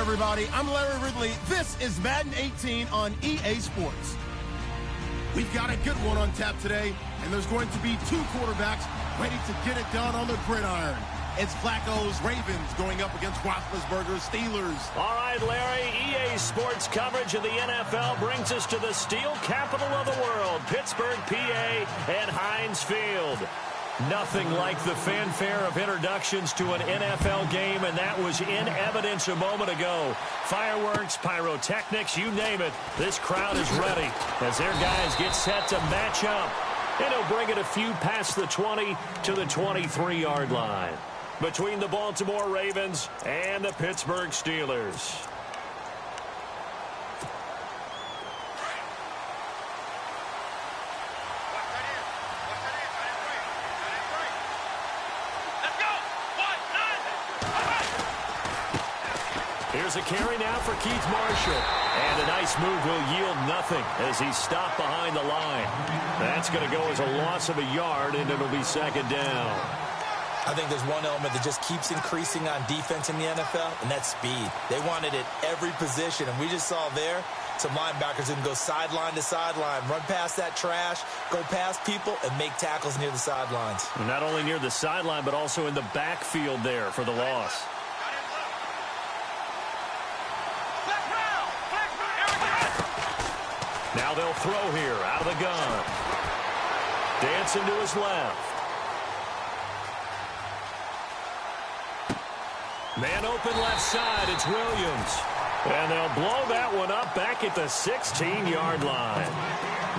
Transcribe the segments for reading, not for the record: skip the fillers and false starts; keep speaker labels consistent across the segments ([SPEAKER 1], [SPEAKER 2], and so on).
[SPEAKER 1] everybody? I'm Larry Ridley. This is Madden 18 on EA Sports. We've got a good one on tap today, and there's going to be two quarterbacks ready to get it done on the gridiron. It's Flacco's Ravens going up against Roethlisberger's Steelers.
[SPEAKER 2] All right, Larry, EA Sports coverage of the NFL brings us to the steel capital of the world, Pittsburgh, PA, and Heinz Field. Nothing like the fanfare of introductions to an NFL game, and that was in evidence a moment ago. Fireworks, pyrotechnics, you name it. This crowd is ready as their guys get set to match up. And he'll bring it a few past the 20 to the 23-yard line between the Baltimore Ravens and the Pittsburgh Steelers. Here's a carry now for Keith Marshall. And a nice move will yield nothing as he's stopped behind the line. That's going to go as a loss of a yard, and it'll be second down.
[SPEAKER 3] I think there's one element that just keeps increasing on defense in the NFL, and that's speed. They want it at every position, and we just saw there some linebackers who can go sideline to sideline, run past that trash, go past people, and make tackles near the sidelines.
[SPEAKER 2] Not only near the sideline, but also in the backfield there for the loss. Now they'll throw here out of the gun. Dancing to his left. Man open left side, it's Williams. And they'll blow that one up back at the 16-yard line.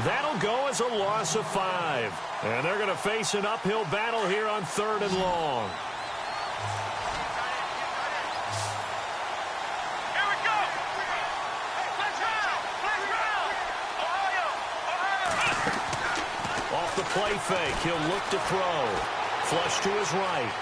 [SPEAKER 2] That'll go as a loss of 5. And they're going to face an uphill battle here on 3rd and long. Off the play fake, he'll look to throw. Flush to his right.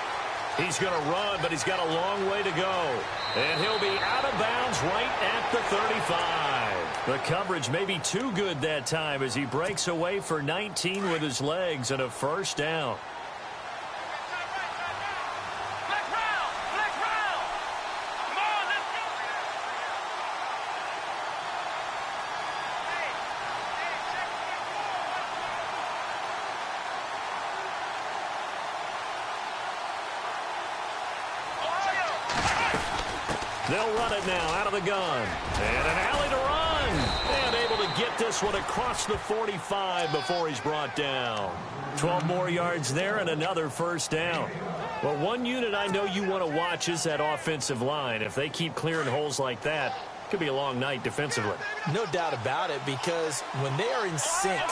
[SPEAKER 2] He's going to run, but he's got a long way to go. And he'll be out of bounds right at the 35. The coverage may be too good that time as he breaks away for 19 with his legs and a first down. They'll run it now out of the gun. And an alley to run. And able to get this one across the 45 before he's brought down. 12 more yards there and another first down. Well, one unit I know you want to watch is that offensive line. If they keep clearing holes like that, it could be a long night defensively.
[SPEAKER 3] No doubt about it, because when they are in sync,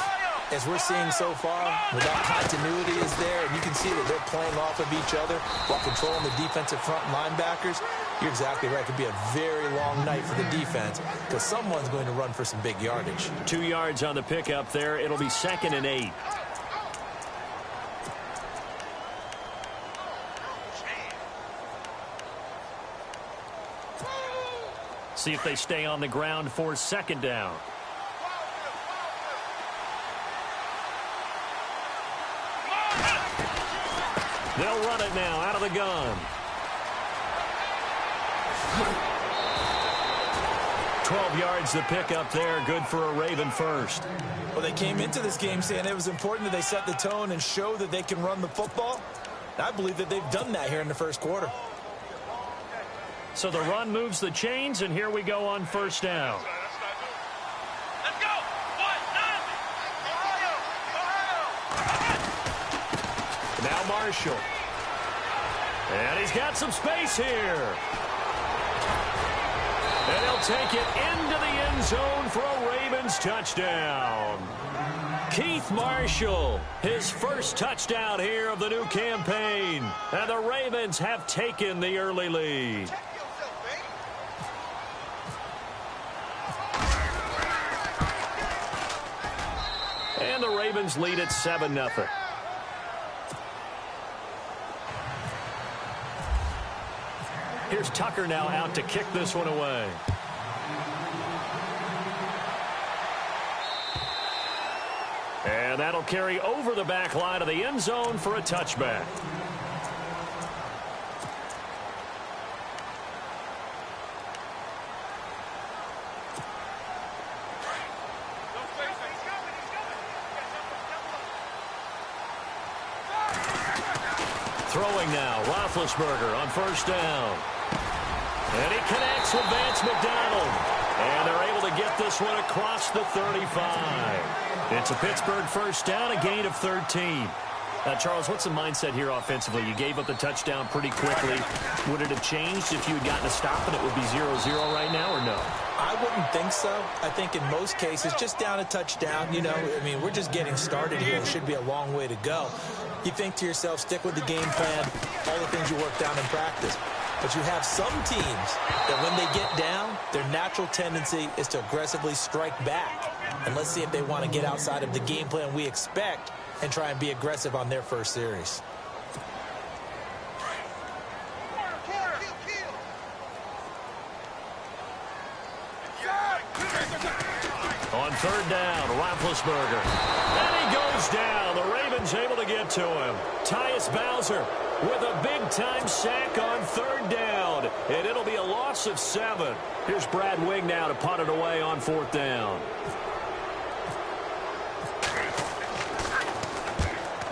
[SPEAKER 3] as we're seeing so far, where that continuity is there, and you can see that they're playing off of each other while controlling the defensive front linebackers, you're exactly right. It could be a very long night for the defense because someone's going to run for some big yardage.
[SPEAKER 2] 2 yards on the pickup there. It'll be 2nd and 8. See if they stay on the ground for 2nd down. They'll run it now out of the gun. 12 yards to pick up there. Good for a Raven first.
[SPEAKER 3] Well, they came into this game saying it was important that they set the tone and show that they can run the football. I believe that they've done that here in the first quarter.
[SPEAKER 2] So the run moves the chains, and here we go on first down.
[SPEAKER 4] Let's go! 1-9!
[SPEAKER 2] Now Marshall. And he's got some space here. And he'll take it into the end zone for a Ravens touchdown. Keith Marshall, his first touchdown here of the new campaign. And the Ravens have taken the early lead. And the Ravens lead at 7-0. Here's Tucker now out to kick this one away. And that'll carry over the back line of the end zone for a touchback. Throwing now, Roethlisberger on first down. And he connects with Vance McDonald. And they're able to get this one across the 35. It's a Pittsburgh first down, a gain of 13. Charles, what's the mindset here offensively? You gave up the touchdown pretty quickly. Would it have changed if you had gotten a stop and it would be 0-0 right now, or no?
[SPEAKER 3] I wouldn't think so. I think in most cases, just down a touchdown, you know, I mean, we're just getting started here. It should be a long way to go. You think to yourself, stick with the game plan, all the things you worked down in practice. But you have some teams that when they get down, their natural tendency is to aggressively strike back. And let's see if they want to get outside of the game plan we expect and try and be aggressive on their first series.
[SPEAKER 2] On third down, Roethlisberger. And he goes down. The Ravens able to get to him. Tyus Bowser with a big-time sack on third down. And it'll be a loss of 7. Here's Brad Wing now to punt it away on fourth down.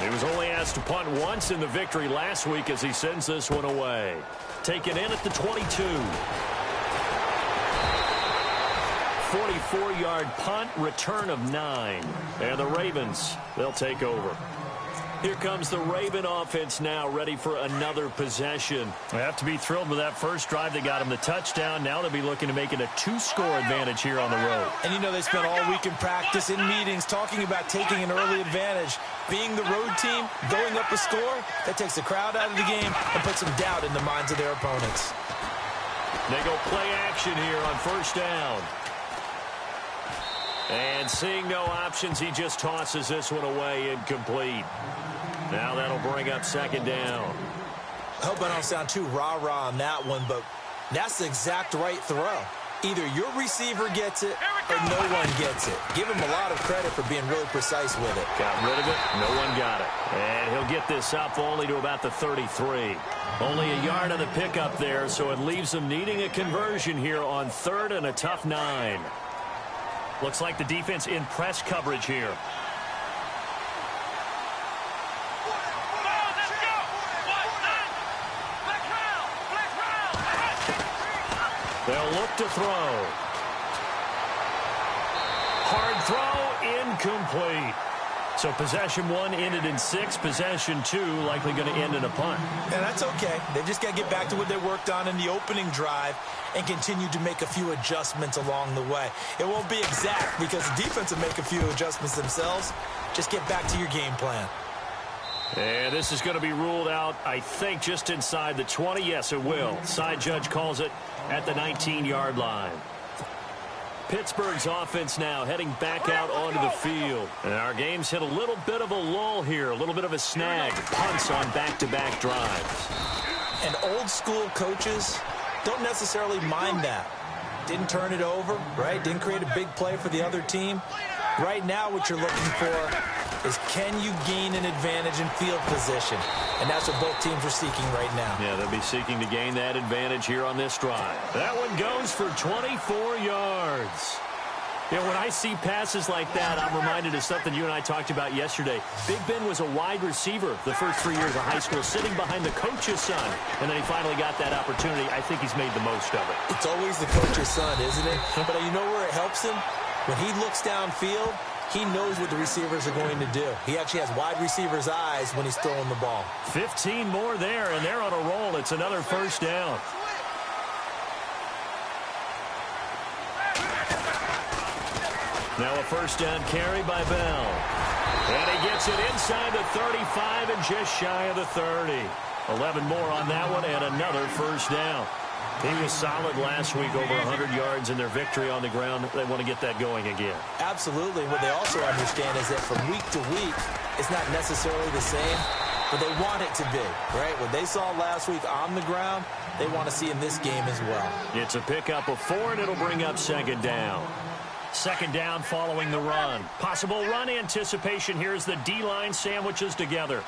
[SPEAKER 2] He was only asked to punt once in the victory last week as he sends this one away. Taken in at the 22. 44-yard punt, return of 9. And the Ravens, they'll take over. Here comes the Raven offense now, ready for another possession. They have to be thrilled with that first drive. They got him the touchdown. Now they'll be looking to make it a 2-score advantage here on the road.
[SPEAKER 3] And you know they spent all week in practice, in meetings, talking about taking an early advantage. Being the road team, going up a score, that takes the crowd out of the game and puts some doubt in the minds of their opponents.
[SPEAKER 2] They go play action here on first down. And seeing no options, he just tosses this one away incomplete. Now that'll bring up second down.
[SPEAKER 3] I hope I don't sound too rah-rah on that one, but that's the exact right throw. Either your receiver gets it or no one gets it. Give him a lot of credit for being really precise with it.
[SPEAKER 2] Got rid of it. No one got it. And he'll get this up only to about the 33. Only a yard on the pickup there, so it leaves them needing a conversion here on third and a tough 9. Looks like the defense in press coverage here. They'll look to throw. Hard throw, incomplete. So possession 1 ended in 6. Possession 2 likely going to end in a punt.
[SPEAKER 3] And that's okay. They've just got to get back to what they worked on in the opening drive and continue to make a few adjustments along the way. It won't be exact because the defense will make a few adjustments themselves. Just get back to your game plan.
[SPEAKER 2] And this is going to be ruled out, I think, just inside the 20. Yes, it will. Side judge calls it at the 19-yard line. Pittsburgh's offense now heading back out onto the field. And our game's hit a little bit of a lull here, a little bit of a snag. Punts on back-to-back drives.
[SPEAKER 3] And old-school coaches don't necessarily mind that. Didn't turn it over, right? Didn't create a big play for the other team. Right now what you're looking for is can you gain an advantage in field position? And that's what both teams are seeking right now.
[SPEAKER 2] Yeah, they'll be seeking to gain that advantage here on this drive. That one goes for 24 yards. You know, when I see passes like that, I'm reminded of something you and I talked about yesterday. Big Ben was a wide receiver the first 3 years of high school, sitting behind the coach's son. And then he finally got that opportunity. I think he's made the most of it.
[SPEAKER 3] It's always the coach's son, isn't it? But you know where it helps him? When he looks downfield, he knows what the receivers are going to do. He actually has wide receivers' eyes when he's throwing the ball.
[SPEAKER 2] 15 more there, and they're on a roll. It's another first down. Now a first down carry by Bell. And he gets it inside the 35 and just shy of the 30. 11 more on that one and another first down. He was solid last week, over 100 yards in their victory on the ground. They want to get that going again.
[SPEAKER 3] Absolutely. What they also understand is that from week to week, it's not necessarily the same, but they want it to be, right? What they saw last week on the ground, they want to see in this game as well.
[SPEAKER 2] It's a pickup of 4, and it'll bring up second down. Second down following the run. Possible run anticipation here as the D-line sandwiches together.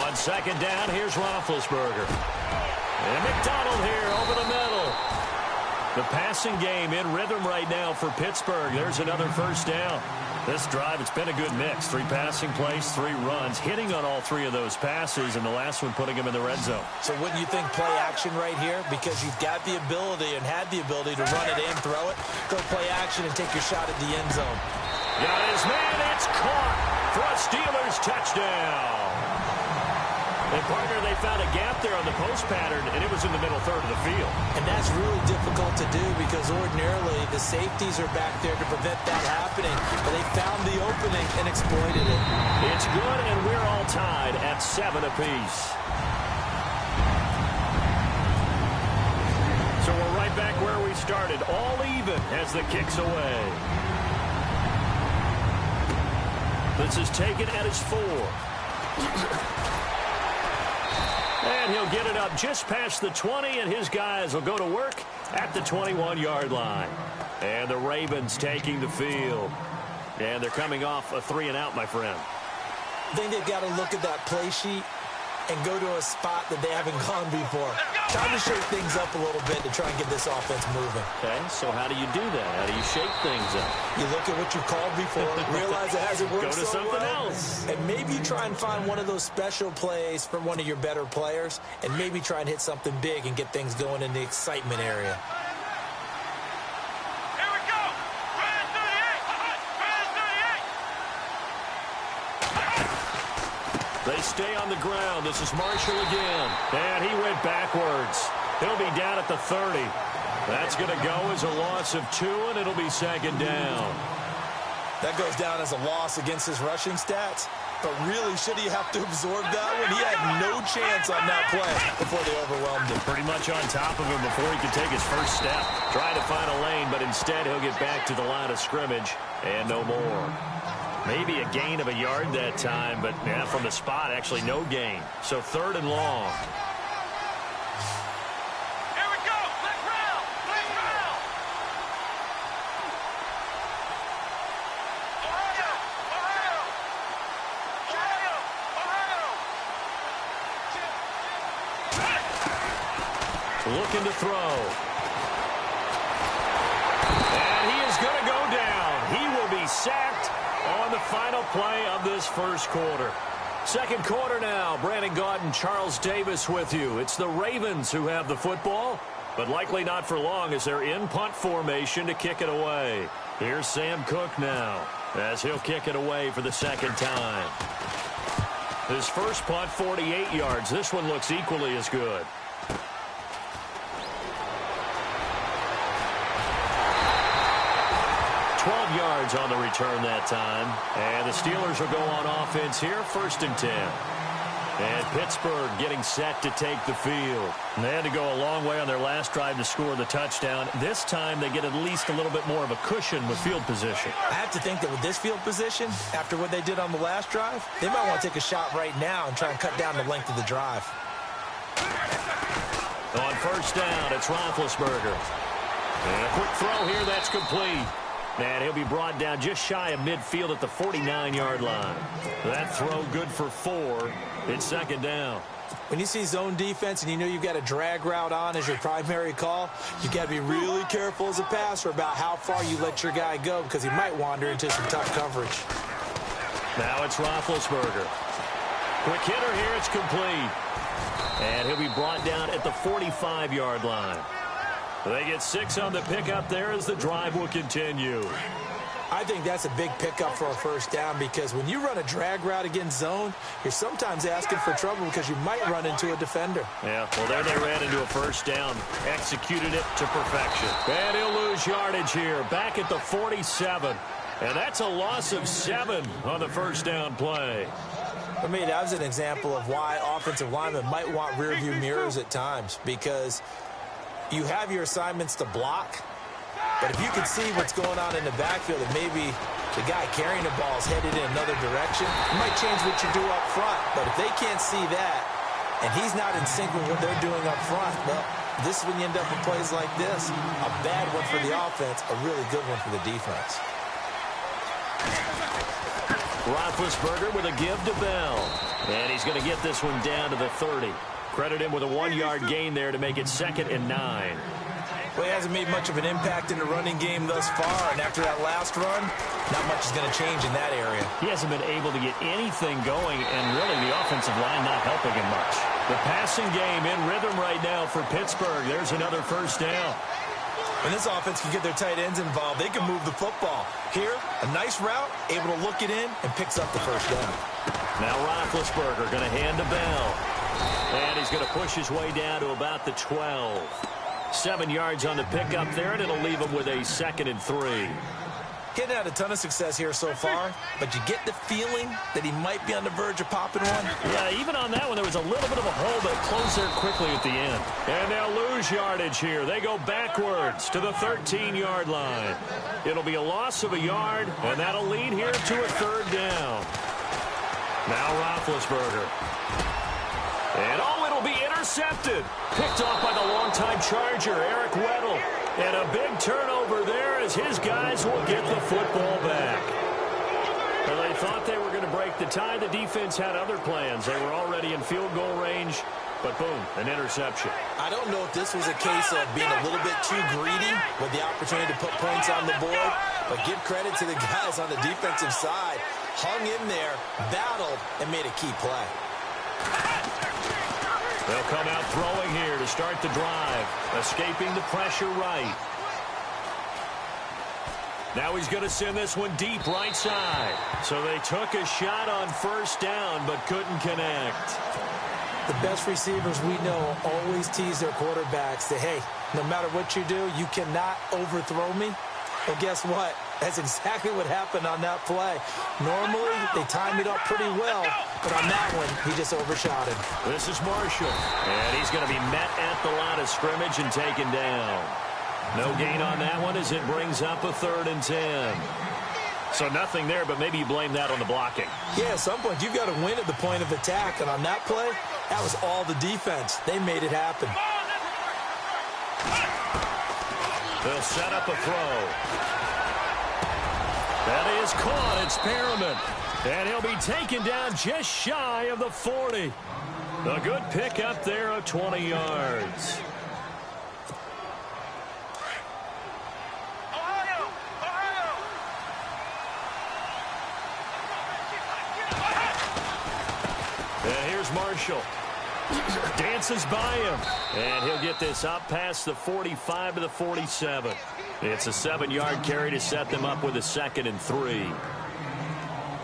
[SPEAKER 2] On second down, here's Roethlisberger. And McDonald here over the middle. The passing game in rhythm right now for Pittsburgh. There's another first down. This drive, it's been a good mix. 3 passing plays, 3 runs, hitting on all 3 of those passes, and the last one putting him in the red zone.
[SPEAKER 3] So wouldn't you think play action right here? Because you've got the ability and had the ability to run it and throw it. Go play action and take your shot at the end zone.
[SPEAKER 2] Got his man. It's caught for a Steelers touchdown. And, partner, they found a gap there on the post pattern, and it was in the middle third of the field.
[SPEAKER 3] And that's really difficult to do because ordinarily the safeties are back there to prevent that happening. But they found the opening and exploited it.
[SPEAKER 2] It's good, and we're all tied at 7 apiece. So we're right back where we started, all even as the kick's away. This is taken at his 4. And he'll get it up just past the 20, and his guys will go to work at the 21-yard line. And the Ravens taking the field. And they're coming off a 3-and-out, my friend.
[SPEAKER 3] I think they've got to look at that play sheet and go to a spot that they haven't gone before. Time to shake things up a little bit to try and get this offense moving.
[SPEAKER 2] Okay, so how do you do that? How do you shake things up?
[SPEAKER 3] You look at what you've called before, realize it hasn't worked
[SPEAKER 2] Go to
[SPEAKER 3] so
[SPEAKER 2] something
[SPEAKER 3] well,
[SPEAKER 2] else.
[SPEAKER 3] and maybe you try and find one of those special plays from one of your better players, and maybe try and hit something big and get things going in the excitement area.
[SPEAKER 4] Here we go. Red 38.
[SPEAKER 2] They stay on the ground. This is Marshall again. And he went backwards. He'll be down at the 30. That's going to go as a loss of 2, and it'll be 2nd down.
[SPEAKER 3] That goes down as a loss against his rushing stats. But really, should he have to absorb that one? He had no chance on that play before they overwhelmed him.
[SPEAKER 2] Pretty much on top of him before he could take his first step. Trying to find a lane, but instead he'll get back to the line of scrimmage and no more. Maybe a gain of a yard that time, but yeah, from the spot, actually no gain. So 3rd and long.
[SPEAKER 4] Here we go. Let's round. Let's round. Ohio. Ohio. Ohio.
[SPEAKER 2] Looking to throw. And he is going to go down. He will be sacked on the final play of this first quarter. 2nd quarter now. Brandon Gaudin, Charles Davis with you. It's the Ravens who have the football, but likely not for long as they're in punt formation to kick it away. Here's Sam Cook now as he'll kick it away for the 2nd time. His first punt, 48 yards. This one looks equally as good. 12 yards on the return that time. And the Steelers will go on offense here, 1st and 10. And Pittsburgh getting set to take the field. And they had to go a long way on their last drive to score the touchdown. This time they get at least a little bit more of a cushion with field position.
[SPEAKER 3] I have to think that with this field position, after what they did on the last drive, they might want to take a shot right now and try and cut down the length of the drive.
[SPEAKER 2] On 1st down, it's Roethlisberger. And a quick throw here, that's complete. And he'll be brought down just shy of midfield at the 49-yard line. That throw good for 4. It's 2nd down.
[SPEAKER 3] When you see zone defense and you know you've got a drag route on as your primary call, you've got to be really careful as a passer about how far you let your guy go because he might wander into some tough coverage.
[SPEAKER 2] Now it's Roethlisberger. Quick hitter here, it's complete. And he'll be brought down at the 45-yard line. They get 6 on the pickup there as the drive will continue.
[SPEAKER 3] I think that's a big pickup for a 1st down because when you run a drag route against zone, you're sometimes asking for trouble because you might run into a defender.
[SPEAKER 2] Yeah, well, there they ran into a 1st down, executed it to perfection. And he'll lose yardage here, back at the 47. And that's a loss of 7 on the 1st down play.
[SPEAKER 3] For me, that was an example of why offensive linemen might want rearview mirrors at times because you have your assignments to block, but if you can see what's going on in the backfield and maybe the guy carrying the ball is headed in another direction, it might change what you do up front. But if they can't see that and he's not in sync with what they're doing up front, well, this is when you end up with plays like this. A bad one for the offense, a really good one for the defense.
[SPEAKER 2] Roethlisberger with a give to Bell. And he's going to get this one down to the 30. Credit him with a 1-yard gain there to make it 2nd and 9.
[SPEAKER 3] Well, he hasn't made much of an impact in the running game thus far, and after that last run, not much is going to change in that area.
[SPEAKER 2] He hasn't been able to get anything going, and really the offensive line not helping him much. The passing game in rhythm right now for Pittsburgh. There's another first down.
[SPEAKER 3] When this offense can get their tight ends involved, they can move the football. Here, a nice route, able to look it in, and picks up the first down.
[SPEAKER 2] Now Roethlisberger going to hand to Bell. And he's going to push his way down to about the 12. 7 yards on the pickup there, and it'll leave him with a 2nd and 3.
[SPEAKER 3] Getting had a ton of success here so far, but you get the feeling that he might be on the verge of popping one.
[SPEAKER 2] Yeah, even on that one, there was a little bit of a hole, but closed there quickly at the end. And they'll lose yardage here. They go backwards to the 13-yard line. It'll be a loss of a yard, and that'll lead here to a 3rd down. Now Roethlisberger. And it'll be intercepted. Picked off by the longtime Charger, Eric Weddle. And a big turnover there as his guys will get the football back. Well, they thought they were going to break the tie. The defense had other plans. They were already in field goal range, but boom, an interception.
[SPEAKER 3] I don't know if this was a case of being a little bit too greedy with the opportunity to put points on the board, but give credit to the guys on the defensive side. Hung in there, battled, and made a key play.
[SPEAKER 2] They'll come out throwing here to start the drive. Escaping the pressure right. Now he's going to send this one deep right side. So they took a shot on first down but couldn't connect.
[SPEAKER 3] The best receivers we know always tease their quarterbacks that, hey, no matter what you do, you cannot overthrow me. Well, guess what? That's exactly what happened on that play. Normally, they time it up pretty well, but on that one, he just overshot him.
[SPEAKER 2] This is Marshall, and he's going to be met at the line of scrimmage and taken down. No gain on that one as it brings up a 3rd and 10. So nothing there, but maybe you blame that on the blocking.
[SPEAKER 3] Yeah, at some point, you've got to win at the point of attack, and on that play, that was all the defense. They made it happen.
[SPEAKER 2] They'll set up a throw. That is caught. It's Perriman. And he'll be taken down just shy of the 40. A good pickup there of 20 yards. And here's Marshall. Dances by him. And he'll get this up past the 45 to the 47. It's a 7-yard carry to set them up with a 2nd and 3.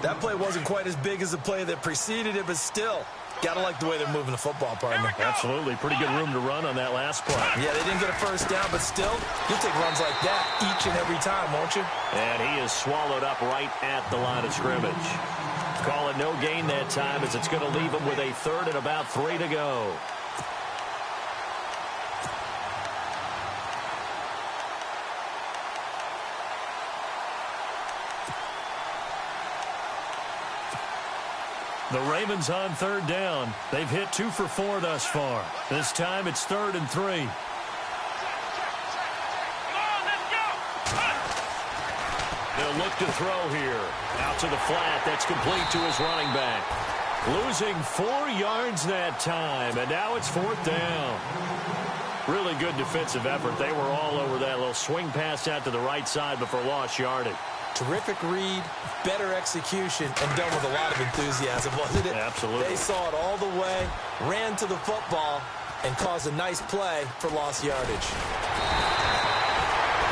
[SPEAKER 3] That play wasn't quite as big as the play that preceded it, but still, gotta like the way they're moving the football, partner.
[SPEAKER 2] Absolutely. Pretty good room to run on that last play.
[SPEAKER 3] Yeah, they didn't get a first down, but still, you'll take runs like that each and every time, won't you?
[SPEAKER 2] And he is swallowed up right at the line of scrimmage. Call it no gain that time as it's going to leave him with a 3rd and about 3 to go. The Ravens on 3rd down. They've hit 2 for 4 thus far. This time it's 3rd and 3. They'll look to throw here. Out to the flat. That's complete to his running back. Losing 4 yards that time, and now it's 4th down. Really good defensive effort. They were all over that little swing pass out to the right side before lost yardage.
[SPEAKER 3] Terrific read, better execution, and done with a lot of enthusiasm, wasn't it?
[SPEAKER 2] Absolutely.
[SPEAKER 3] They saw it all the way, ran to the football, and caused a nice play for lost yardage.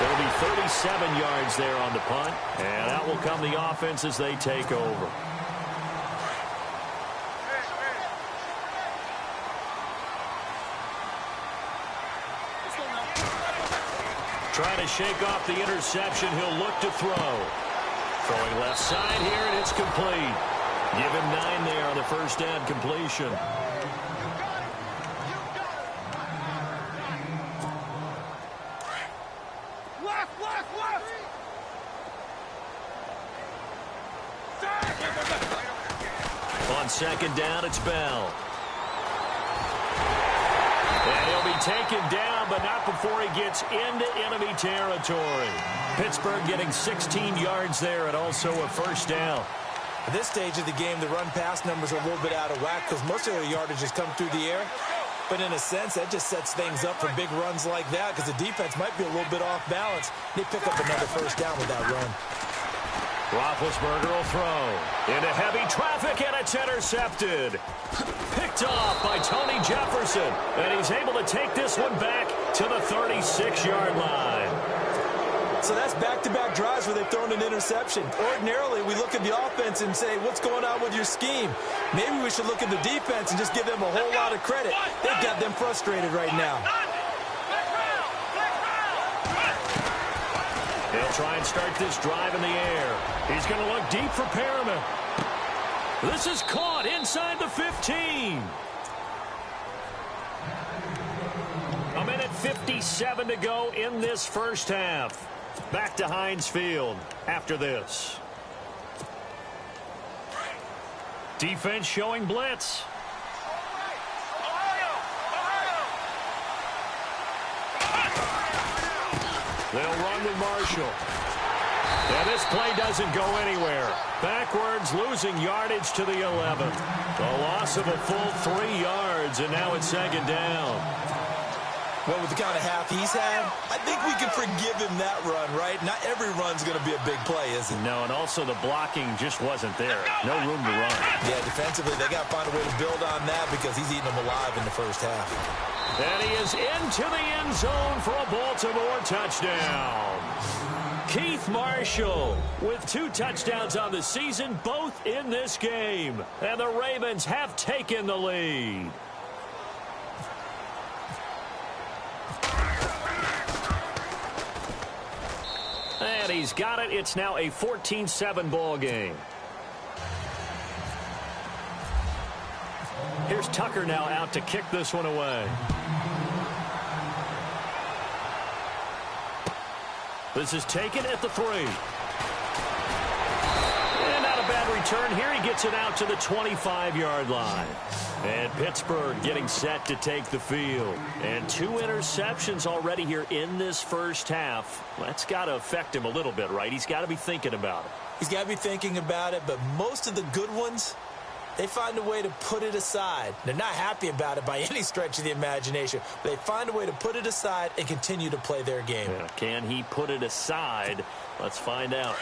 [SPEAKER 2] There'll be 37 yards there on the punt, and out will come the offense as they take over. Trying to shake off the interception. He'll look to throw. Throwing left side here, and it's complete. Give him 9 there on the first down completion. On 2nd down, it's Bell. And he'll be taken down, but not before he gets into enemy territory. Pittsburgh getting 16 yards there and also a first down.
[SPEAKER 3] At this stage of the game, the run-pass numbers are a little bit out of whack because most of their yardage has come through the air. But in a sense, that just sets things up for big runs like that because the defense might be a little bit off balance. They pick up another first down with that run.
[SPEAKER 2] Roethlisberger will throw into heavy traffic, and it's intercepted. Picked off by Tony Jefferson, and he's able to take this one back to the 36-yard line.
[SPEAKER 3] So that's back-to-back drives where they've thrown an interception. Ordinarily, we look at the offense and say, what's going on with your scheme? Maybe we should look at the defense and just give them a whole lot of credit. They've got them frustrated right now.
[SPEAKER 2] They'll try and start this drive in the air. He's going to look deep for Perriman. This is caught inside the 15. A minute 57 to go in this first half. Back to Heinz Field after this. Defense showing blitz. They'll run with Marshall. And this play doesn't go anywhere. Backwards, losing yardage to the 11. A loss of a full 3 yards, and now it's second down.
[SPEAKER 3] Well, with the kind of half he's had, I think we can forgive him that run, right? Not every run's going to be a big play, is it?
[SPEAKER 2] No, and also the blocking just wasn't there. No room to run.
[SPEAKER 3] Yeah, defensively, they got to find a way to build on that because he's eating them alive in the first half.
[SPEAKER 2] And he is into the end zone for a Baltimore touchdown. Keith Marshall with 2 touchdowns on the season, both in this game. And the Ravens have taken the lead. And he's got it. It's now a 14-7 ball game. Here's Tucker now out to kick this one away. This is taken at the 3. And not a bad return here. He gets it out to the 25-yard line. And Pittsburgh getting set to take the field. And 2 interceptions already here in this first half. That's got to affect him a little bit, right? He's got to be thinking about it.
[SPEAKER 3] He's got to be thinking about it, but most of the good ones, they find a way to put it aside. They're not happy about it by any stretch of the imagination. But they find a way to put it aside and continue to play their game.
[SPEAKER 2] Yeah, can he put it aside? Let's find out.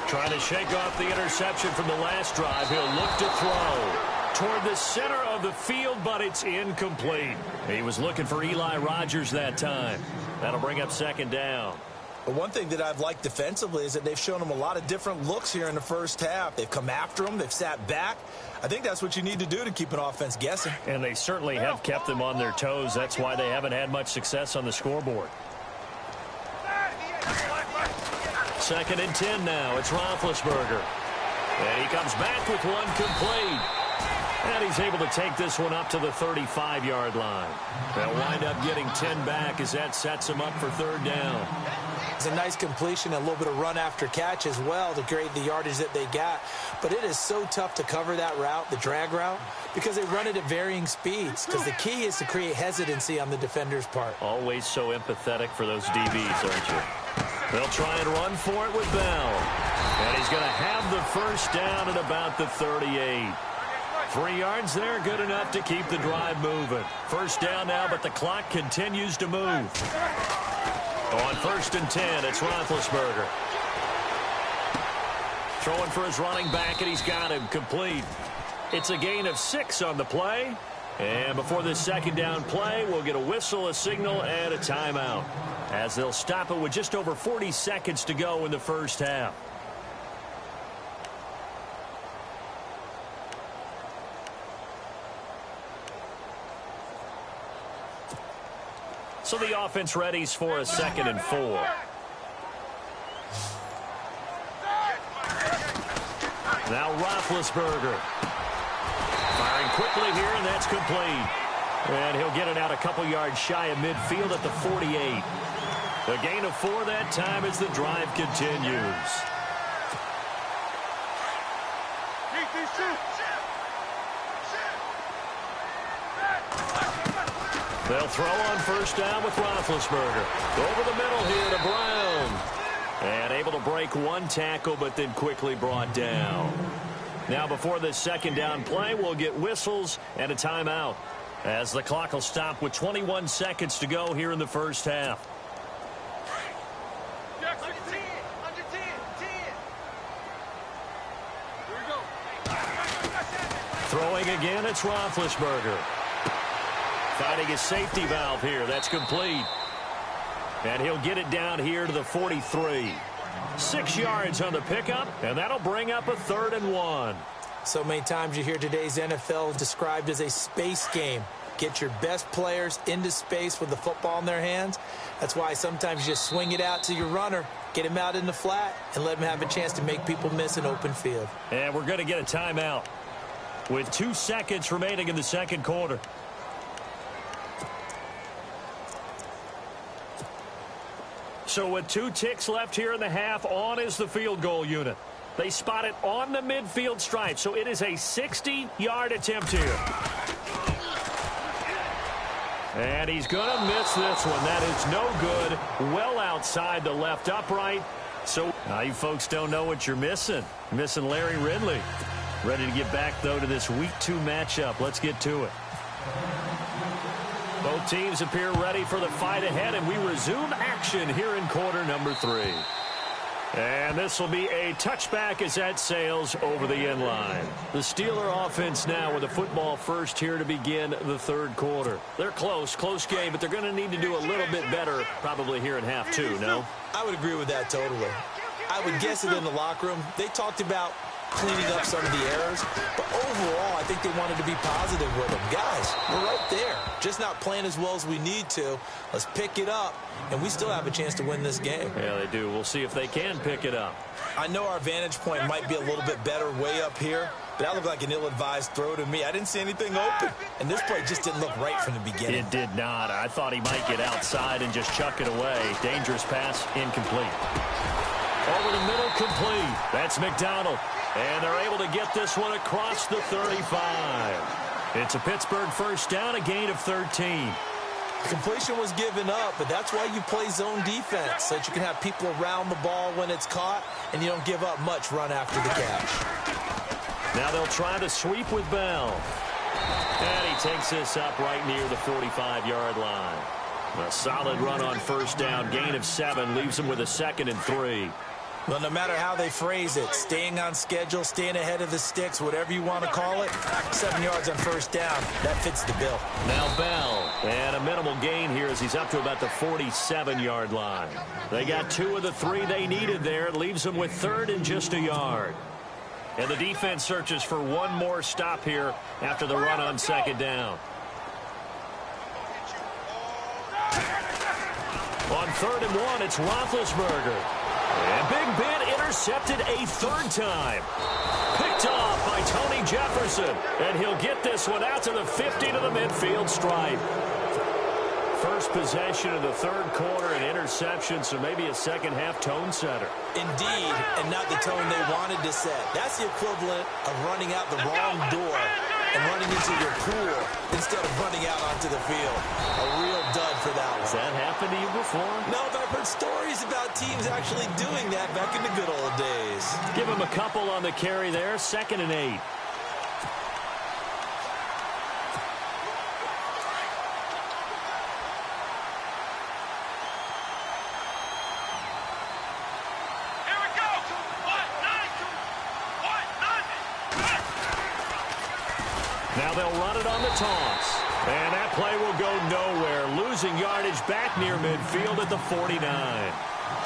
[SPEAKER 2] Trying to shake off the interception from the last drive. He'll look to throw toward the center of the field, but it's incomplete. He was looking for Eli Rogers that time. That'll bring up second down.
[SPEAKER 3] But one thing that I've liked defensively is that they've shown him a lot of different looks here in the first half. They've come after him. They've sat back. I think that's what you need to do to keep an offense guessing.
[SPEAKER 2] And they certainly have kept them on their toes. That's why they haven't had much success on the scoreboard. Second and 10 now. It's Roethlisberger. And he comes back with one complete. And he's able to take this one up to the 35-yard line. They'll wind up getting 10 back as that sets him up for third down.
[SPEAKER 3] It's a nice completion, a little bit of run after catch as well to create the yardage that they got. But it is so tough to cover that route, the drag route, because they run it at varying speeds. Because the key is to create hesitancy on the defender's part.
[SPEAKER 2] Always so empathetic for those DBs, aren't you? They'll try and run for it with Bell. And he's going to have the first down at about the 38. 3 yards there, good enough to keep the drive moving. First down now, but the clock continues to move. On first and 10, it's Roethlisberger. Throwing for his running back, and he's got him complete. It's a gain of 6 on the play. And before this second down play, we'll get a whistle, a signal, and a timeout, as they'll stop it with just over 40 seconds to go in the first half. So the offense readies for a 2nd and 4. Now Roethlisberger. Firing quickly here, and that's complete. And he'll get it out a couple yards shy of midfield at the 48. A gain of 4 that time as the drive continues. They'll throw on first down with Roethlisberger. Over the middle here to Brown. And able to break one tackle, but then quickly brought down. Now before this second down play, we'll get whistles and a timeout, as the clock will stop with 21 seconds to go here in the first half. Throwing again, it's Roethlisberger. Finding his safety valve here. That's complete. And he'll get it down here to the 43. 6 yards on the pickup, and that'll bring up a 3rd and 1.
[SPEAKER 3] So many times you hear today's NFL described as a space game. Get your best players into space with the football in their hands. That's why sometimes you just swing it out to your runner, get him out in the flat, and let him have a chance to make people miss an open field.
[SPEAKER 2] And we're going to get a timeout with 2 seconds remaining in the second quarter. So with 2 ticks left here in the half, on is the field goal unit. They spot it on the midfield stripe, so it is a 60-yard attempt here. And he's going to miss this one. That is no good. Well outside the left upright. So now you folks don't know what you're missing. You're missing Larry Ridley. Ready to get back, though, to this Week 2 matchup. Let's get to it. Both teams appear ready for the fight ahead, and we resume action here in quarter number 3. And this will be a touchback as that sails over the end line. The Steeler offense now with the football first here to begin the third quarter. They're close game, but they're going to need to do a little bit better probably here in half 2, no?
[SPEAKER 3] I would agree with that totally. I would guess it in the locker room. They talked about cleaning up some of the errors, but overall I think they wanted to be positive with them. Guys, we're right there, just not playing as well as we need to. Let's pick it up, and we still have a chance to win this game.
[SPEAKER 2] Yeah, they do. We'll see if they can pick it up.
[SPEAKER 3] I know our vantage point might be a little bit better way up here, but that looked like an ill-advised throw to me. I didn't see anything open, and this play just didn't look right from the beginning.
[SPEAKER 2] It did not. I thought he might get outside and just chuck it away. Dangerous pass, incomplete. Over the middle, complete. That's McDonald. And they're able to get this one across the 35. It's a Pittsburgh first down, a gain of 13.
[SPEAKER 3] The completion was given up, but that's why you play zone defense, so that you can have people around the ball when it's caught, and you don't give up much run after the catch.
[SPEAKER 2] Now they'll try to sweep with Bell. And he takes this up right near the 45-yard line. A solid run on first down, gain of 7, leaves them with a 2nd and 3.
[SPEAKER 3] Well, no matter how they phrase it, staying on schedule, staying ahead of the sticks, whatever you want to call it, 7 yards on first down, that fits the bill.
[SPEAKER 2] Now Bell, and a minimal gain here as he's up to about the 47-yard line. They got 2 of the 3 they needed there. It leaves them with 3rd and just a yard. And the defense searches for one more stop here after the run on second down. On 3rd and 1, it's Roethlisberger. And Big Ben intercepted a 3rd time. Picked off by Tony Jefferson. And he'll get this one out to the 50 to the midfield stripe. First possession of the third quarter, an interception, so maybe a second-half tone setter.
[SPEAKER 3] Indeed, and not the tone they wanted to set. That's the equivalent of running out the wrong door and running into your pool instead of running out onto the field. A real dud for that one.
[SPEAKER 2] Has that happened to you before?
[SPEAKER 3] No, but I've heard stories about teams actually doing that back in the good old days.
[SPEAKER 2] Give him a couple on the carry there, 2nd and 8. Now they'll run it on the toss. And that play will go nowhere. Losing yardage back near midfield at the 49.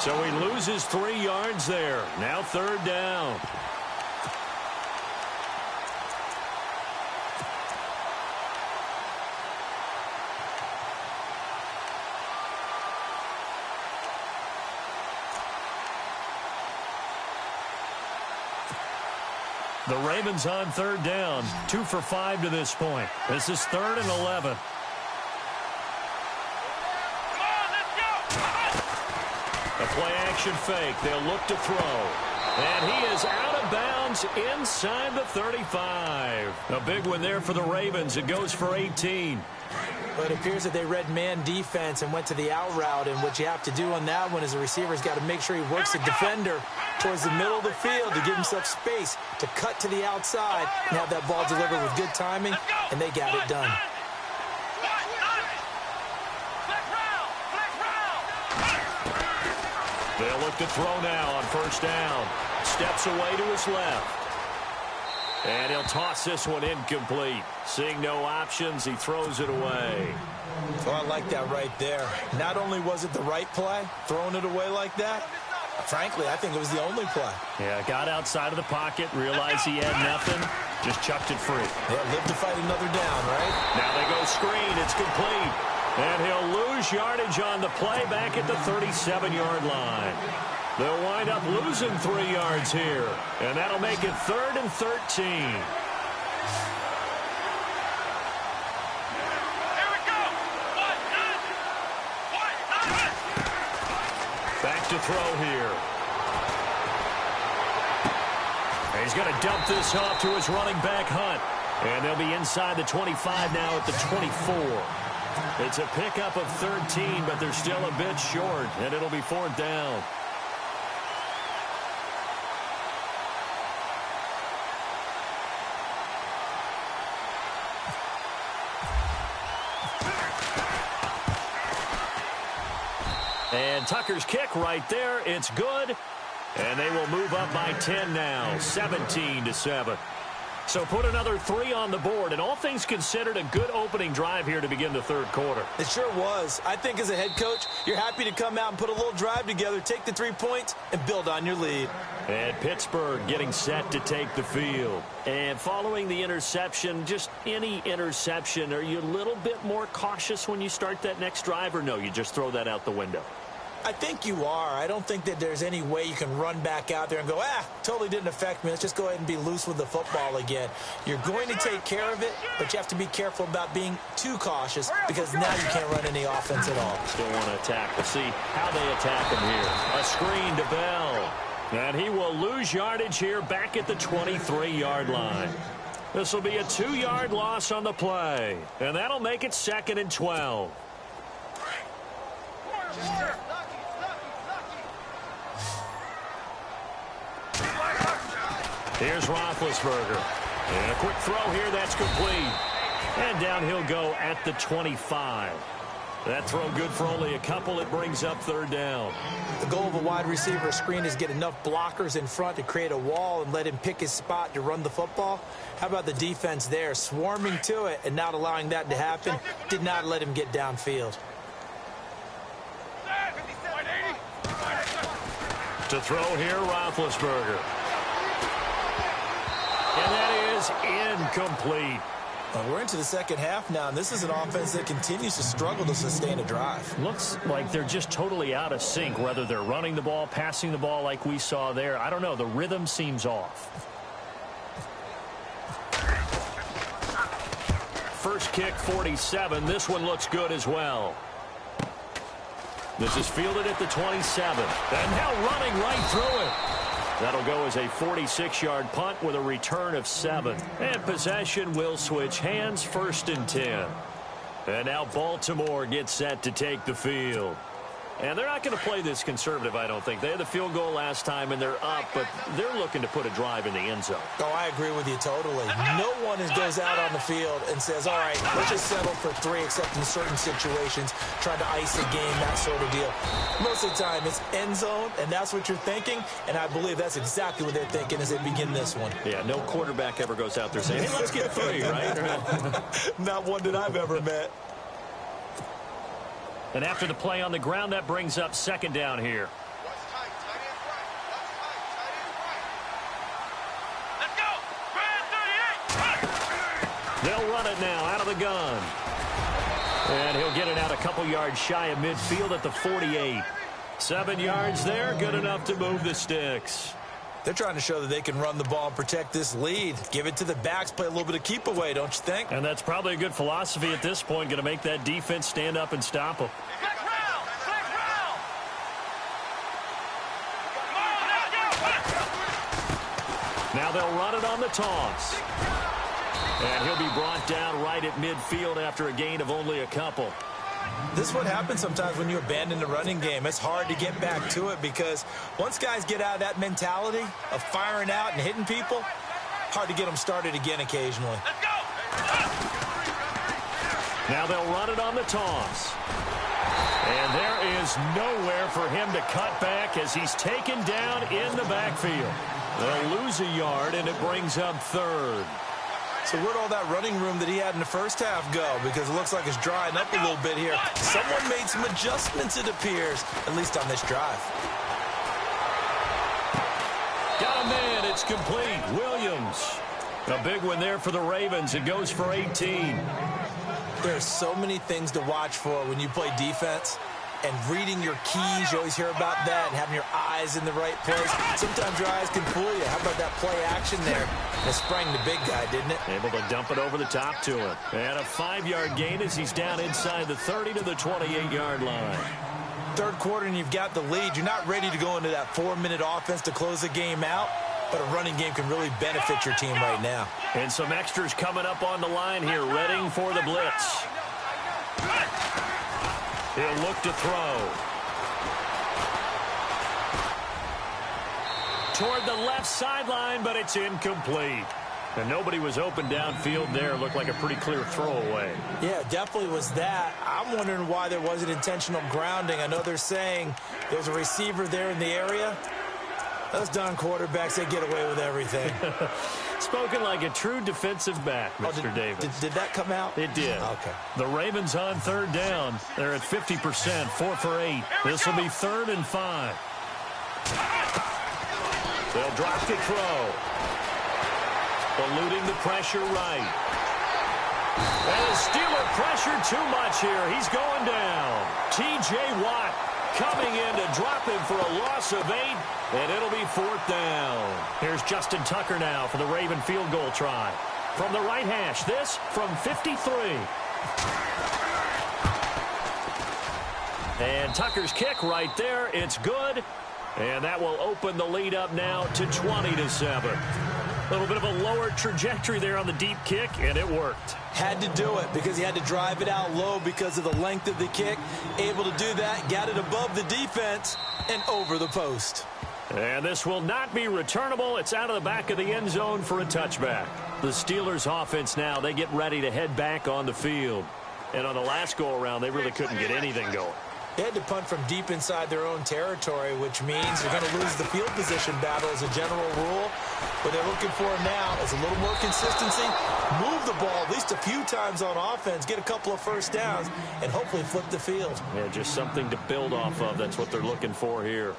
[SPEAKER 2] So he loses 3 yards there. Now 3rd down. The Ravens on 3rd down. 2 for 5 to this point. This is 3rd and 11. A play action fake. They'll look to throw. And he is out of bounds inside the 35. A big one there for the Ravens. It goes for 18.
[SPEAKER 3] But it appears that they read man defense and went to the out route. And what you have to do on that one is the receiver's got to make sure he works the defender towards the middle of the field to give himself space to cut to the outside and have that ball delivered with good timing. And they got it done.
[SPEAKER 2] They'll look to throw now on first down. Steps away to his left. And he'll toss this one incomplete. Seeing no options, he throws it away.
[SPEAKER 3] Well, I like that right there. Not only was it the right play, throwing it away like that, frankly, I think it was the only play.
[SPEAKER 2] Yeah, got outside of the pocket, realized he had nothing, just chucked it free.
[SPEAKER 3] Yeah, live to fight another down, right?
[SPEAKER 2] Now they go screen. It's complete. And he'll lose yardage on the play back at the 37-yard line. They'll wind up losing 3 yards here. And that'll make it 3rd and 13.
[SPEAKER 4] Here we go.
[SPEAKER 2] Back to throw here. And he's going to dump this off to his running back, Hunt. And they'll be inside the 25 now at the 24. It's a pickup of 13, but they're still a bit short, and it'll be 4th down. And Tucker's kick right there. It's good. And they will move up by 10 now, 17-7. So put another 3 on the board, and all things considered, a good opening drive here to begin the 3rd quarter.
[SPEAKER 3] It sure was. I think as a head coach, you're happy to come out and put a little drive together, take the 3 points, and build on your lead.
[SPEAKER 2] And Pittsburgh getting set to take the field. And following the interception, just any interception, are you a little bit more cautious when you start that next drive, or no, you just throw that out the window?
[SPEAKER 3] I think you are. I don't think that there's any way you can run back out there and go, totally didn't affect me. Let's just go ahead and be loose with the football again. You're going to take care of it, but you have to be careful about being too cautious because now you can't run any offense at all.
[SPEAKER 2] Still want to attack. We'll see how they attack him here. A screen to Bell. And he will lose yardage here back at the 23-yard line. This will be a 2-yard loss on the play. And that'll make it 2nd and 12. Here's Roethlisberger. And a quick throw here, that's complete. And down he'll go at the 25. That throw good for only a couple. It brings up 3rd down.
[SPEAKER 3] The goal of a wide receiver screen is get enough blockers in front to create a wall and let him pick his spot to run the football. How about the defense there, swarming to it and not allowing that to happen? Did not let him get downfield.
[SPEAKER 2] To throw here, Roethlisberger. And that is incomplete.
[SPEAKER 3] Well, we're into the 2nd half now, and this is an offense that continues to struggle to sustain a drive.
[SPEAKER 2] Looks like they're just totally out of sync, whether they're running the ball, passing the ball like we saw there. I don't know. The rhythm seems off. First kick, 47. This one looks good as well. This is fielded at the 27. And now running right through it. That'll go as a 46-yard punt with a return of 7. And possession will switch hands, 1st and 10. And now Baltimore gets set to take the field. And they're not going to play this conservative, I don't think. They had the field goal last time, and they're up, but they're looking to put a drive in the end zone.
[SPEAKER 3] Oh, I agree with you totally. No one goes out on the field and says, all right, let's just settle for 3, except in certain situations, trying to ice a game, that sort of deal. Most of the time, it's end zone, and that's what you're thinking, and I believe that's exactly what they're thinking as they begin this one.
[SPEAKER 2] Yeah, no quarterback ever goes out there saying, hey, let's get 3, right?
[SPEAKER 3] Not one that I've ever met.
[SPEAKER 2] And after the play on the ground, that brings up 2nd down here.
[SPEAKER 4] Let's go.
[SPEAKER 2] They'll run it now out of the gun. And he'll get it out a couple yards shy of midfield at the 48. 7 yards there, good enough to move the sticks.
[SPEAKER 3] They're trying to show that they can run the ball and protect this lead. Give it to the backs, play a little bit of keep away, don't you think?
[SPEAKER 2] And that's probably a good philosophy at this point, going to make that defense stand up and stop them. Now they'll run it on the toss. And he'll be brought down right at midfield after a gain of only a couple.
[SPEAKER 3] This is what happens sometimes when you abandon the running game. It's hard to get back to it because once guys get out of that mentality of firing out and hitting people, hard to get them started again occasionally.
[SPEAKER 4] Let's go!
[SPEAKER 2] Now they'll run it on the toss. And there is nowhere for him to cut back as he's taken down in the backfield. They'll lose a yard, and it brings up third.
[SPEAKER 3] So where'd all that running room that he had in the first half go? Because it looks like it's drying up a little bit here. Someone made some adjustments, it appears, at least on this drive.
[SPEAKER 2] Got a man. It's complete. Williams. A big one there for the Ravens. It goes for 18.
[SPEAKER 3] There's so many things to watch for when you play defense. And reading your keys, you always hear about that, and having your eyes in the right place. Sometimes your eyes can fool you. How about that play action there? It sprang the big guy, didn't it?
[SPEAKER 2] Able to dump it over the top to him. And a 5-yard gain as he's down inside the 30 to the 28-yard line.
[SPEAKER 3] Third quarter and you've got the lead. You're not ready to go into that 4-minute offense to close the game out, but a running game can really benefit your team right now.
[SPEAKER 2] And some extras coming up on the line here, ready for the blitz. He'll look to throw. Toward the left sideline, but it's incomplete. And nobody was open downfield there. Looked like a pretty clear throwaway.
[SPEAKER 3] Yeah, definitely was that. I'm wondering why there wasn't intentional grounding. I know they're saying there's a receiver there in the area. Those darn quarterbacks, they get away with everything.
[SPEAKER 2] Spoken like a true defensive back, Mr. Davis.
[SPEAKER 3] Did that come out?
[SPEAKER 2] It did.
[SPEAKER 3] Okay.
[SPEAKER 2] The Ravens on third down. They're at 50%, 4 for 8. This will be 3rd and 5. They'll drop the throw. Eluding the pressure right. And the Steeler pressure too much here. He's going down. T.J. Watt coming in to drop him for a loss of 8, and it'll be 4th down. Here's Justin Tucker now for the Raven field goal try. From the right hash, this from 53. And Tucker's kick right there. It's good, and that will open the lead up now to 20-7. A little bit of a lower trajectory there on the deep kick, and it worked.
[SPEAKER 3] Had to do it because he had to drive it out low because of the length of the kick. Able to do that, got it above the defense and over the post.
[SPEAKER 2] And this will not be returnable. It's out of the back of the end zone for a touchback. The Steelers offense now, they get ready to head back on the field. And on the last go-around, they really couldn't get anything going.
[SPEAKER 3] They had to punt from deep inside their own territory, which means they're going to lose the field position battle as a general rule. What they're looking for now is a little more consistency, move the ball at least a few times on offense, get a couple of first downs, and hopefully flip the field.
[SPEAKER 2] Yeah, just something to build off of. That's what they're looking for here.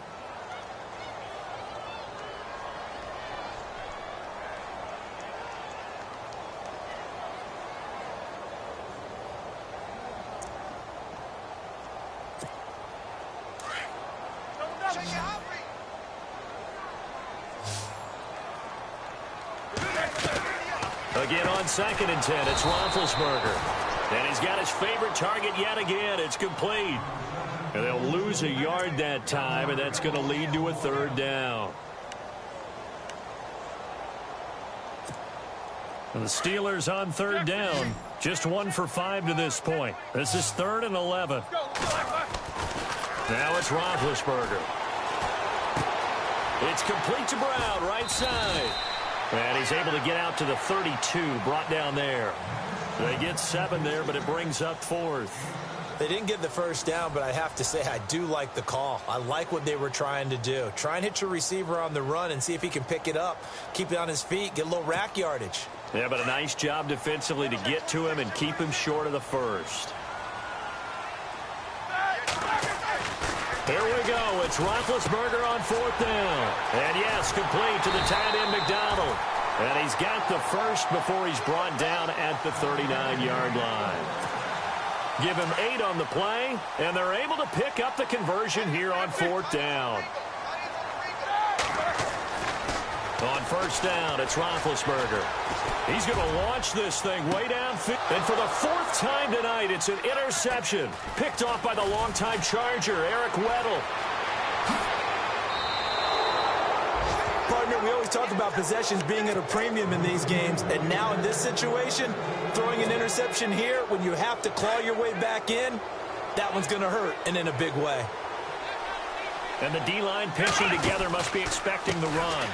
[SPEAKER 2] Again on 2nd and 10, it's Roethlisberger. And he's got his favorite target yet again. It's complete. And they'll lose a yard that time, and that's going to lead to a 3rd down. And the Steelers on 3rd down. Just 1 for 5 to this point. This is 3rd and 11. Now it's Roethlisberger. It's complete to Brown, right side. And he's able to get out to the 32, brought down there. They get 7 there, but it brings up 4th.
[SPEAKER 3] They didn't get the first down, but I have to say I do like the call. I like what they were trying to do. Try and hit your receiver on the run and see if he can pick it up, keep it on his feet, get a little rack yardage.
[SPEAKER 2] Yeah, but a nice job defensively to get to him and keep him short of the first. Here we go. It's Roethlisberger on 4th down. And yes, complete to the tight end McDonald. And he's got the first before he's brought down at the 39-yard line. Give him 8 on the play, and they're able to pick up the conversion here on 4th down. On 1st down, it's Roethlisberger. He's going to launch this thing way downfield. And for the 4th time tonight, it's an interception. Picked off by the longtime Charger, Eric Weddle.
[SPEAKER 3] partner, we always talk about possessions being at a premium in these games, and now in this situation, throwing an interception here when you have to claw your way back in, that one's going to hurt, and in a big way.
[SPEAKER 2] And the D-line pinching together must be expecting the run.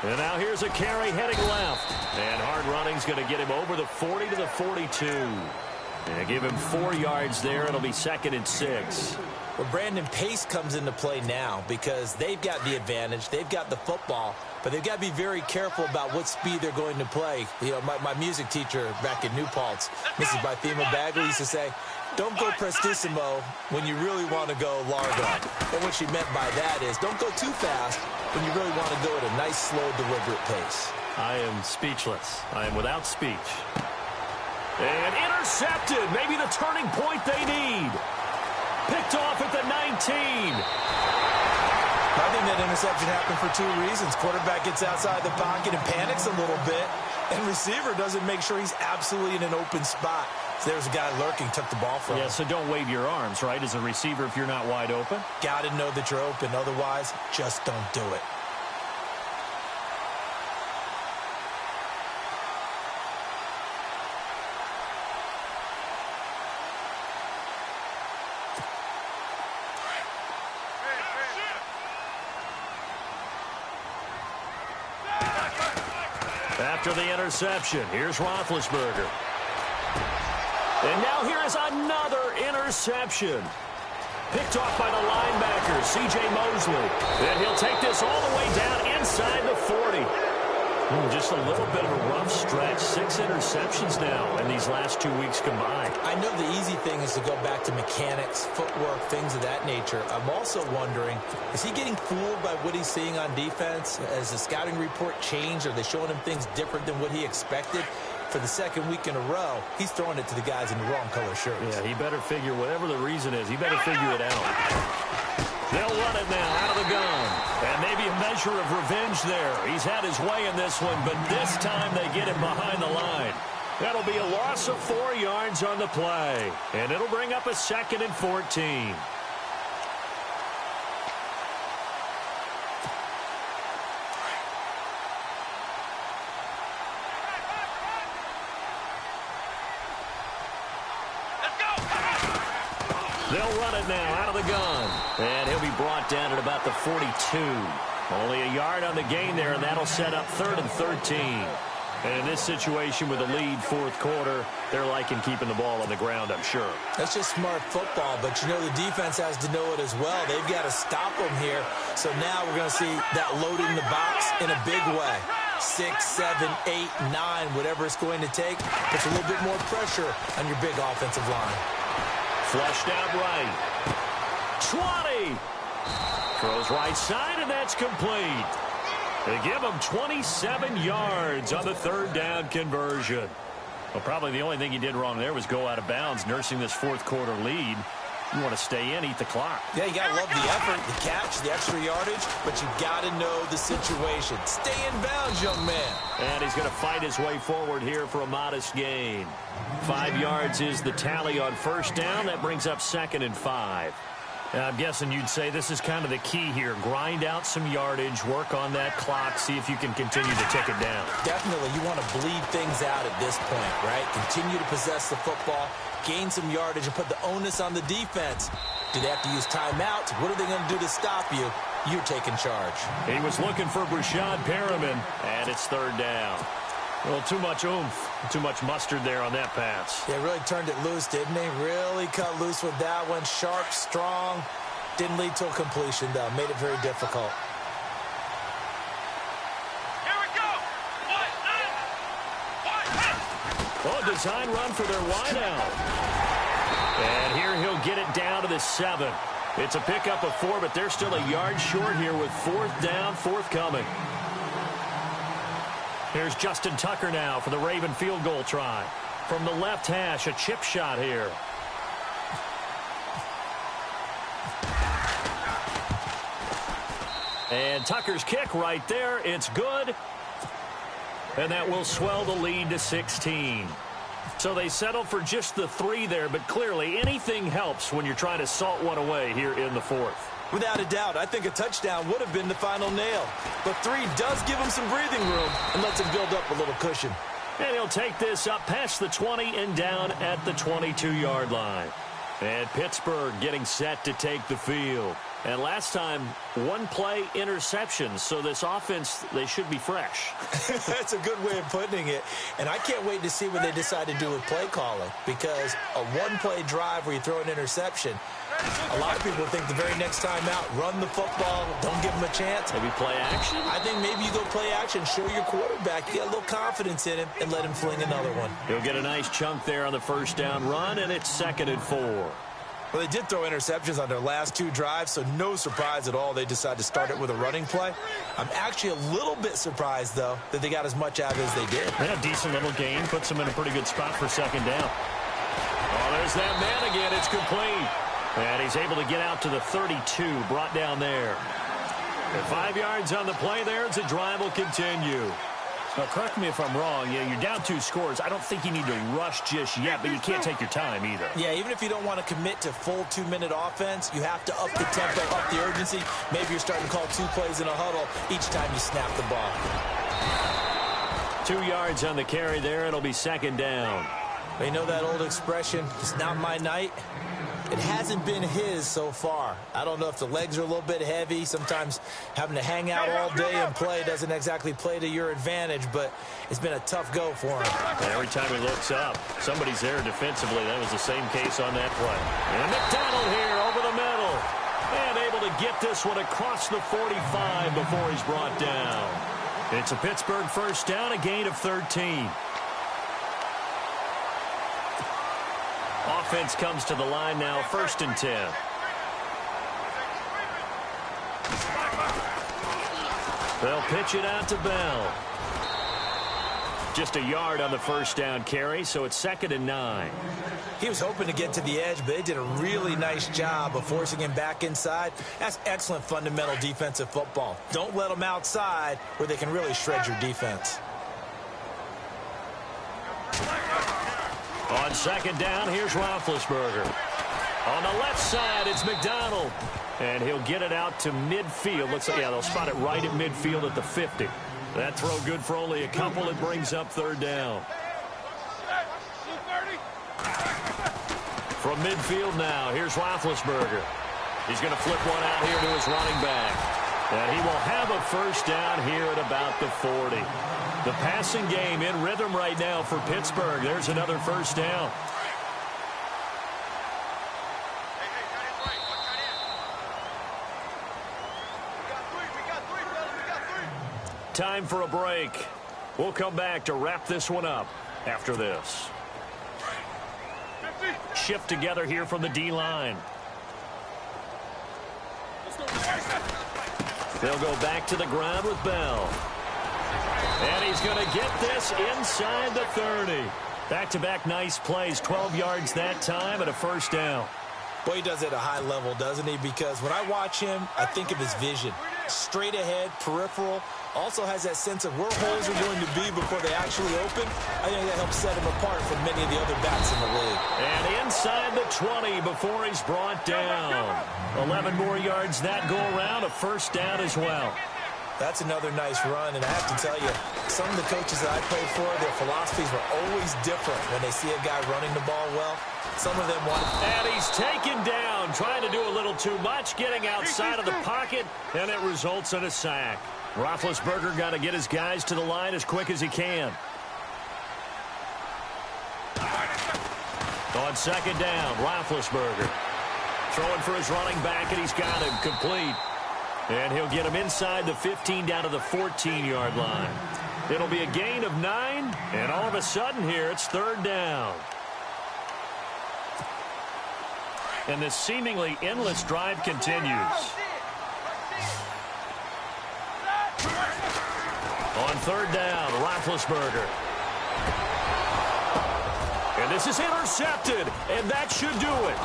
[SPEAKER 2] And now here's a carry heading left. And hard running's going to get him over the 40 to the 42. And give him 4 yards there. It'll be 2nd and 6.
[SPEAKER 3] Well, Brandon, pace comes into play now because they've got the advantage. They've got the football, but they've got to be very careful about what speed they're going to play. You know, my music teacher back in New Paltz, Mrs. Bythema Bagley, used to say, don't go prestissimo when you really want to go largo. And what she meant by that is don't go too fast when you really want to go at a nice, slow, deliberate pace.
[SPEAKER 2] I am speechless. I am without speech. And intercepted. Maybe the turning point they need. Picked off at the 19.
[SPEAKER 3] I think that interception happened for 2 reasons. Quarterback gets outside the pocket and panics a little bit. And receiver doesn't make sure he's absolutely in an open spot. So there's a guy lurking, took the ball from him.
[SPEAKER 2] Yeah, so don't wave your arms, right, as a receiver if you're not wide open?
[SPEAKER 3] Got to know that you're open. Otherwise, just don't do it.
[SPEAKER 2] After the interception, here's Roethlisberger. And now here is another interception. Picked off by the linebacker, C.J. Mosley. And he'll take this all the way down inside the 40. Just a little bit of a rough stretch. 6 interceptions now in these last 2 weeks combined.
[SPEAKER 3] I know the easy thing is to go back to mechanics, footwork, things of that nature. I'm also wondering, is he getting fooled by what he's seeing on defense? Has the scouting report changed? Are they showing him things different than what he expected? For the 2nd week in a row, he's throwing it to the guys in the wrong color shirts.
[SPEAKER 2] Yeah, he better figure, whatever the reason is, he better figure it out. They'll run it now out of the gun. And maybe a measure of revenge there. He's had his way in this one, but this time they get him behind the line. That'll be a loss of 4 yards on the play. And it'll bring up a 2nd and 14. They'll run it now out of the gun. And he'll be brought down at about the 42. Only a yard on the gain there, and that'll set up 3rd and 13. And in this situation with a lead 4th quarter, they're liking keeping the ball on the ground, I'm sure.
[SPEAKER 3] That's just smart football, but you know the defense has to know it as well. They've got to stop them here. So now we're going to see that loading the box in a big way. 6, 7, 8, 9, whatever it's going to take. Puts a little bit more pressure on your big offensive line.
[SPEAKER 2] Flushed out right. 20. Throws right side, and that's complete. They give him 27 yards on the 3rd down conversion. Well, probably the only thing he did wrong there was go out of bounds, nursing this 4th quarter lead. You want to stay in, eat the clock.
[SPEAKER 3] Yeah, you got to love the effort, the catch, the extra yardage, but you got to know the situation. Stay in bounds, young man.
[SPEAKER 2] And he's going to fight his way forward here for a modest gain. 5 yards is the tally on 1st down. That brings up 2nd and 5. Now, I'm guessing you'd say this is kind of the key here. Grind out some yardage, work on that clock, see if you can continue to tick it down.
[SPEAKER 3] Definitely. You want to bleed things out at this point, right? Continue to possess the football, gain some yardage, and put the onus on the defense. Do they have to use timeouts? What are they going to do to stop you? You're taking charge.
[SPEAKER 2] He was looking for Brashad Perriman, and it's 3rd down. Well, too much oomph, too much mustard there on that pass.
[SPEAKER 3] Yeah, really turned it loose, didn't he? Really cut loose with that one. Sharp, strong. Didn't lead to a completion, though. Made it very difficult.
[SPEAKER 4] Here we go.
[SPEAKER 2] Oh, design run for their wideout. And here he'll get it down to the 7. It's a pickup of 4, but they're still a yard short here with 4th down, forthcoming. Here's Justin Tucker now for the Raven field goal try. From the left hash, a chip shot here. And Tucker's kick right there. It's good. And that will swell the lead to 16. So they settle for just the 3 there, but clearly anything helps when you're trying to salt one away here in the 4th.
[SPEAKER 3] Without a doubt, I think a touchdown would have been the final nail. But 3 does give him some breathing room and lets him build up a little cushion.
[SPEAKER 2] And he'll take this up past the 20 and down at the 22-yard line. And Pittsburgh getting set to take the field. And last time, 1 play interception. So this offense, they should be fresh.
[SPEAKER 3] That's a good way of putting it. And I can't wait to see what they decide to do with play calling. Because a 1-play drive where you throw an interception, a lot of people think the very next time out, run the football, don't give them a chance.
[SPEAKER 2] Maybe play action?
[SPEAKER 3] I think maybe you go play action, show your quarterback, you get a little confidence in him, and let him fling another one.
[SPEAKER 2] He'll get a nice chunk there on the first down run, and it's 2nd and 4.
[SPEAKER 3] Well, they did throw interceptions on their last 2 drives, so no surprise at all they decided to start it with a running play. I'm actually a little bit surprised, though, that they got as much out of it as they did.
[SPEAKER 2] Yeah, decent little gain. Puts them in a pretty good spot for 2nd down. Oh, there's that man again. It's complete. And he's able to get out to the 32, brought down there. And 5 yards on the play there as the drive will continue. Now, correct me if I'm wrong. Yeah, you're down 2 scores. I don't think you need to rush just yet, but you can't take your time either.
[SPEAKER 3] Yeah, even if you don't want to commit to full 2-minute offense, you have to up the tempo, up the urgency. Maybe you're starting to call 2 plays in a huddle each time you snap the ball.
[SPEAKER 2] 2 yards on the carry there. It'll be 2nd down.
[SPEAKER 3] You know that old expression, it's not my night? It hasn't been his so far. I don't know if the legs are a little bit heavy. Sometimes having to hang out all day and play doesn't exactly play to your advantage, but it's been a tough go for him.
[SPEAKER 2] And every time he looks up, somebody's there defensively. That was the same case on that play. And McDonald here over the middle. And able to get this one across the 45 before he's brought down. It's a Pittsburgh first down, a gain of 13. Offense comes to the line now, 1st and 10. They'll pitch it out to Bell. Just a yard on the first down carry, so it's 2nd and 9.
[SPEAKER 3] He was hoping to get to the edge, but they did a really nice job of forcing him back inside. That's excellent fundamental defensive football. Don't let them outside where they can really shred your defense.
[SPEAKER 2] On 2nd down, here's Roethlisberger. On the left side, it's McDonald. And he'll get it out to midfield. Looks like, yeah, they'll spot it right at midfield at the 50. That throw good for only a couple. It brings up 3rd down. From midfield now, here's Roethlisberger. He's going to flip one out here to his running back. And he will have a first down here at about the 40. The passing game in rhythm right now for Pittsburgh. There's another first down. Time for a break. We'll come back to wrap this one up after this. Shift together here from the D-line. They'll go back to the ground with Bell. And he's going to get this inside the 30. Back-to-back nice plays, 12 yards that time and a first down.
[SPEAKER 3] Boy, he does it at a high level, doesn't he? Because when I watch him, I think of his vision. Straight ahead, peripheral. Also has that sense of where holes are going to be before they actually open. I think that helps set him apart from many of the other backs in the league.
[SPEAKER 2] And inside the 20 before he's brought down. 11 more yards that go around, a first down as well.
[SPEAKER 3] That's another nice run, and I have to tell you, some of the coaches that I played for, their philosophies were always different when they see a guy running the ball well. Some of them want.
[SPEAKER 2] And he's taken down, trying to do a little too much, getting outside of the pocket, and it results in a sack. Roethlisberger got to get his guys to the line as quick as he can. On 2nd down, Roethlisberger throwing for his running back, and he's got him complete. And he'll get him inside the 15 down to the 14-yard line. It'll be a gain of 9, and all of a sudden here it's 3rd down. And this seemingly endless drive continues. On 3rd down, Roethlisberger. And this is intercepted, and that should do it.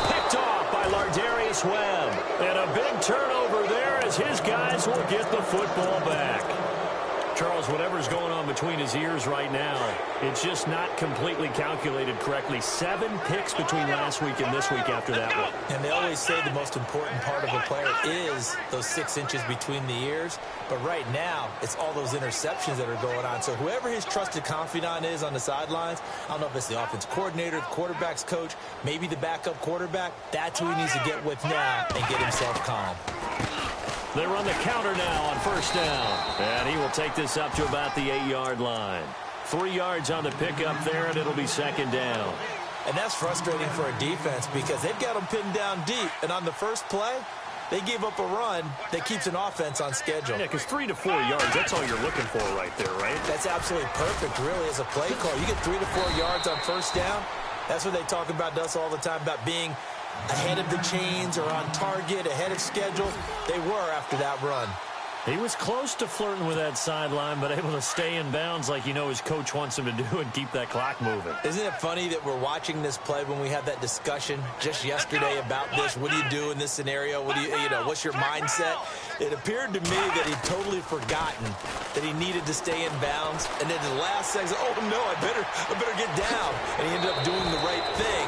[SPEAKER 2] Picked off by Lardarius Webb. And a big turnover there as his guys will get the football back. Charles, whatever's going on between his ears right now, it's just not completely calculated correctly. 7 picks between last week and this week after that one.
[SPEAKER 3] And they always say the most important part of a player is those 6 inches between the ears. But right now, it's all those interceptions that are going on. So whoever his trusted confidant is on the sidelines, I don't know if it's the offense coordinator, the quarterback's coach, maybe the backup quarterback, that's who he needs to get with now and get himself calm.
[SPEAKER 2] They run the counter now on first down. And he will take this up to about the 8-yard line. 3 yards on the pickup there, and it'll be second down.
[SPEAKER 3] And that's frustrating for a defense because they've got them pinned down deep. And on the first play, they gave up a run that keeps an offense on schedule.
[SPEAKER 2] Yeah, because 3 to 4 yards, that's all you're looking for right there, right?
[SPEAKER 3] That's absolutely perfect, really, as a play call. You get 3 to 4 yards on first down. That's what they talk about to us all the time, about being ahead of the chains or on target, ahead of schedule. They were after that run.
[SPEAKER 2] He was close to flirting with that sideline, but able to stay in bounds like his coach wants him to do and keep that clock moving.
[SPEAKER 3] Isn't it funny that we're watching this play when we had that discussion just yesterday about this? What do you do in this scenario? What do what's your mindset? It appeared to me that he'd totally forgotten that he needed to stay in bounds. And then the last second, oh no, I better get down. And he ended up doing the right thing.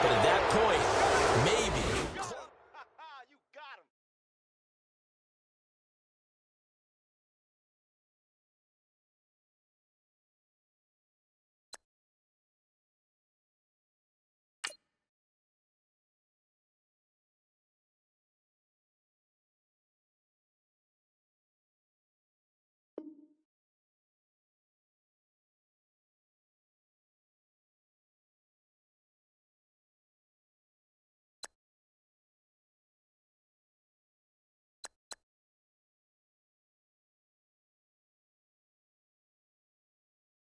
[SPEAKER 3] But at that point,